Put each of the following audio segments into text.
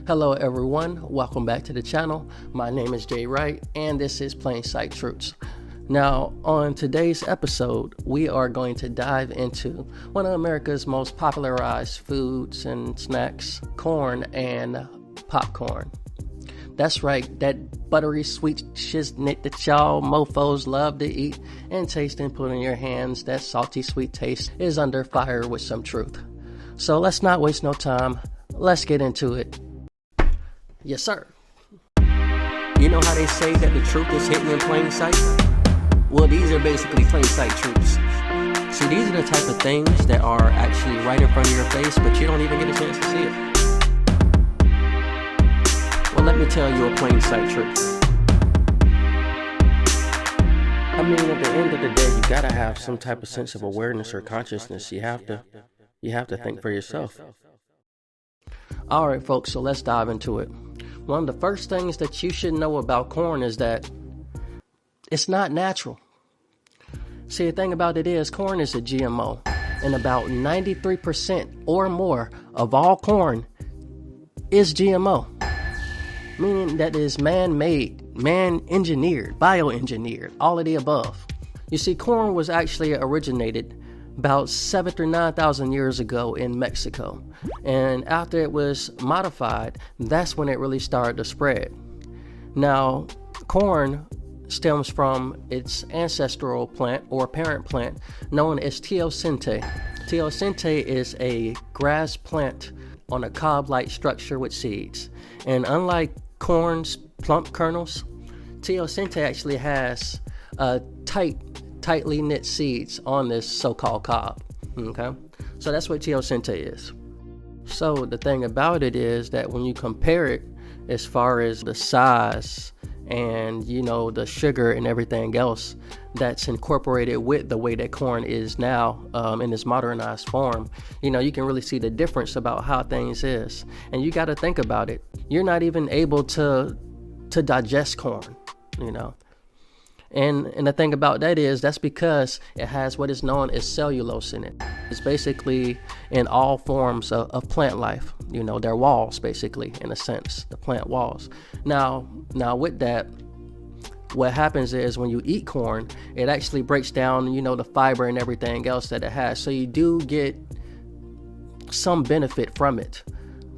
Hello everyone, welcome back to the channel. My name is Jay Wright and this is Plain Sight Truths. Now on today's episode, we are going to dive into one of America's most popularized foods and snacks, corn and popcorn. That's right, that buttery sweet shiznit that y'all mofos love to eat and taste and put in your hands. That salty sweet taste is under fire with some truth. So let's not waste no time, let's get into it. Yes, sir. You know how they say that the truth is hidden in plain sight? Well, these are basically plain sight truths. See, these are the type of things that are actually right in front of your face, but you don't even get a chance to see it. Well, let me tell you a plain sight truth. I mean, at the end of the day, you gotta have some type of sense of awareness or consciousness. You have to think for yourself. All right, folks, so let's dive into it. One of the first things that you should know about corn is that it's not natural. See, the thing about it is corn is a GMO, and about 93% or more of all corn is GMO, meaning that it is man-made, man-engineered, bioengineered, all of the above. You see, corn was actually originated about 7,000 to 9,000 years ago in Mexico. And after it was modified, that's when it really started to spread. Now, corn stems from its ancestral plant or parent plant known as teosinte. Teosinte is a grass plant on a cob-like structure with seeds. And unlike corn's plump kernels, teosinte actually has tightly knit seeds on this so-called cob. Okay, so that's what teosinte is. So the thing about it is that when you compare it as far as the size and the sugar and everything else that's incorporated with the way that corn is now in this modernized form, you can really see the difference about how things is. And you got to think about it. You're not even able to digest corn, And the thing about that is that's because it has what is known as cellulose in it. It's basically in all forms of plant life. They're walls, basically, in a sense, the plant walls. Now with that, what happens is when you eat corn, it actually breaks down, the fiber and everything else that it has. So you do get some benefit from it.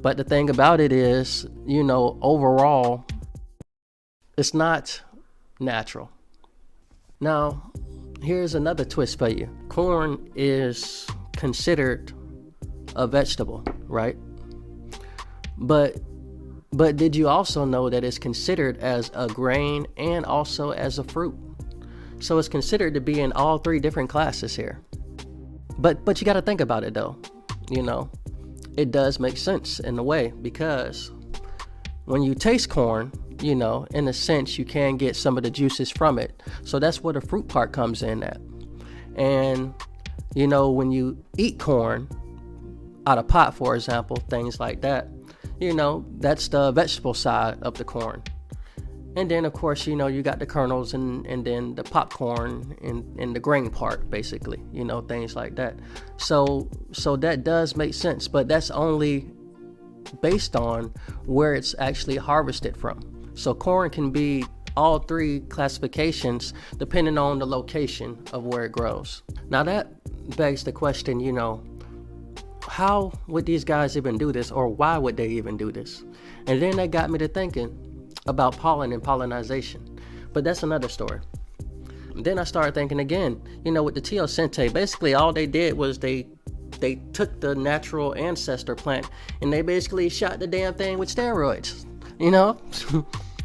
But the thing about it is, overall, it's not natural. Now, here's another twist for you. Corn is considered a vegetable, right? But did you also know that it's considered as a grain and also as a fruit? So it's considered to be in all three different classes here. But you got to think about it though. It does make sense in a way, because when you taste corn, in a sense, you can get some of the juices from it. So that's where the fruit part comes in at. And, when you eat corn out of pot, for example, things like that, that's the vegetable side of the corn. And then, of course, you got the kernels and then the popcorn and the grain part, basically, things like that. So that does make sense, but that's only based on where it's actually harvested from. So corn can be all three classifications depending on the location of where it grows. Now that begs the question, how would these guys even do this, or why would they even do this? And then that got me to thinking about pollen and pollinization, but that's another story. Then I started thinking again, with the teosinte, basically all they did was they took the natural ancestor plant and they basically shot the damn thing with steroids,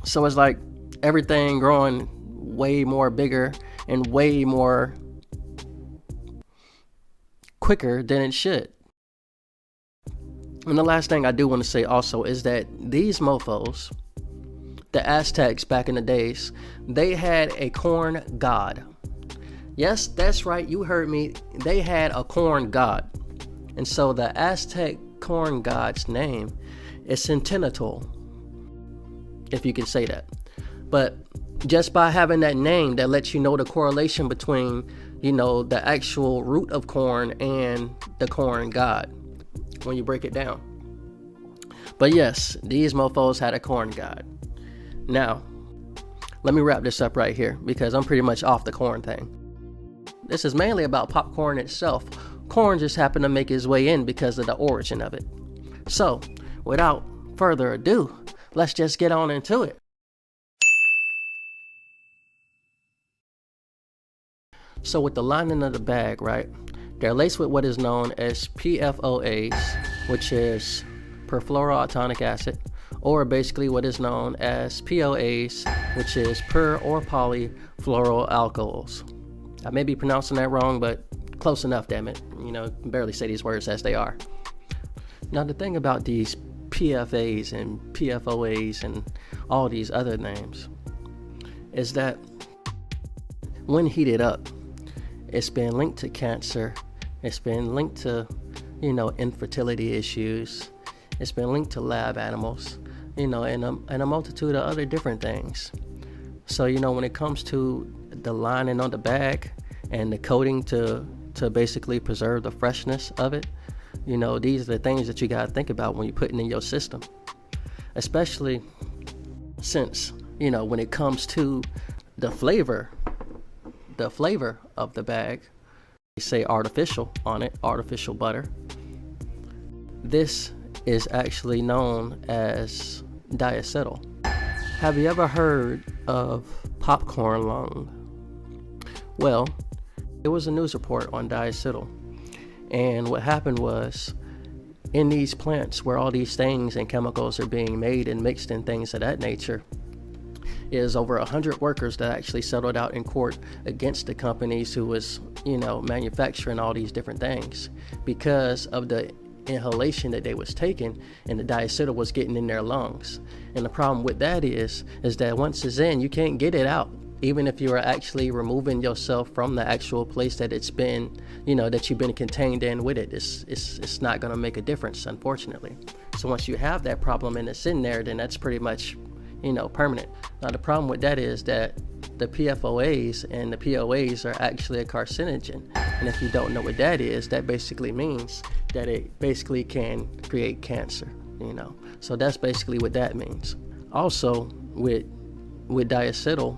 So it's like everything growing way more bigger and way more quicker than it should. And the last thing I do want to say also is that these mofos, the Aztecs back in the days, they had a corn god. Yes, that's right, you heard me. They had a corn god. And so the Aztec corn god's name is Centennial, if you can say that. But just by having that name, that lets you know the correlation between, the actual root of corn and the corn god when you break it down. But yes, these mofos had a corn god. Now, let me wrap this up right here because I'm pretty much off the corn thing. This is mainly about popcorn itself. Corn just happened to make his way in because of the origin of it. So, without further ado, let's just get on into it. So with the lining of the bag, right, they're laced with what is known as PFOAs, which is perfluoroaltonic acid, or basically what is known as POAs, which is per or polyfluoroalcohols. I may be pronouncing that wrong, but close enough, damn it. You know, can barely say these words as they are. Now the thing about these PFAs and PFOAs and all these other names is that when heated up, it's been linked to cancer, it's been linked to, infertility issues, it's been linked to lab animals, and a multitude of other different things. So, when it comes to the lining on the bag and the coating to basically preserve the freshness of it, these are the things that you gotta think about when you're putting in your system. Especially since, when it comes to the flavor of the bag, they say artificial on it, artificial butter. This is actually known as diacetyl. Have you ever heard of popcorn lung? Well, there was a news report on diacetyl, and what happened was, in these plants where all these things and chemicals are being made and mixed and things of that nature, is over 100 workers that actually settled out in court against the companies who was, manufacturing all these different things because of the inhalation that they was taking, and the diacetyl was getting in their lungs. And the problem with that is that once it's in, you can't get it out. Even if you are actually removing yourself from the actual place that it's been, that you've been contained in with it, it's not going to make a difference, unfortunately. So once you have that problem and it's in there, then that's pretty much permanent. Now the problem with that is that the PFOAs and the POAs are actually a carcinogen, and if you don't know what that is, that basically means that it basically can create cancer. So that's basically what that means. Also, with diacetyl,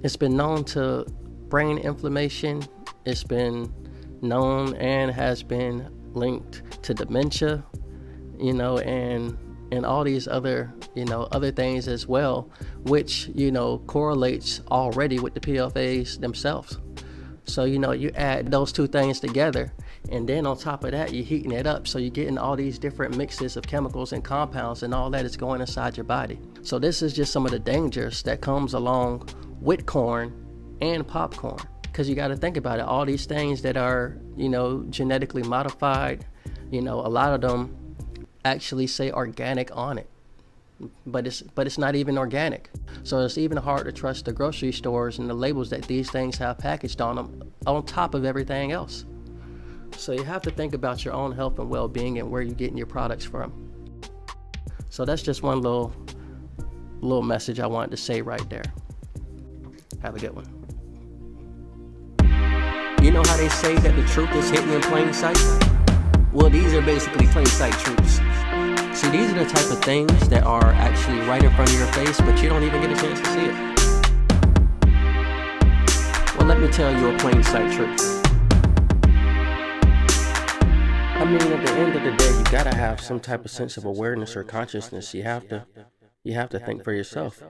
it's been known to brain inflammation. It's been known and has been linked to dementia, and all these other things as well, which correlates already with the PFAs themselves. So you add those two things together, and then on top of that, you're heating it up, so you're getting all these different mixes of chemicals and compounds, and all that is going inside your body. So this is just some of the dangers that comes along with corn and popcorn, because you got to think about it. All these things that are genetically modified, a lot of them actually say organic on it, but it's not even organic. So it's even hard to trust the grocery stores and the labels that these things have packaged on them, on top of everything else. So you have to think about your own health and well-being and where you're getting your products from. So that's just one little message I wanted to say right there. Have a good one. You know how they say that the truth is hidden in plain sight? Well, these are basically plain sight truths. See, these are the type of things that are actually right in front of your face, but you don't even get a chance to see it. Well, let me tell you a plain sight truth. I mean, at the end of the day, you gotta have some type of sense of awareness or consciousness. You have to think for yourself.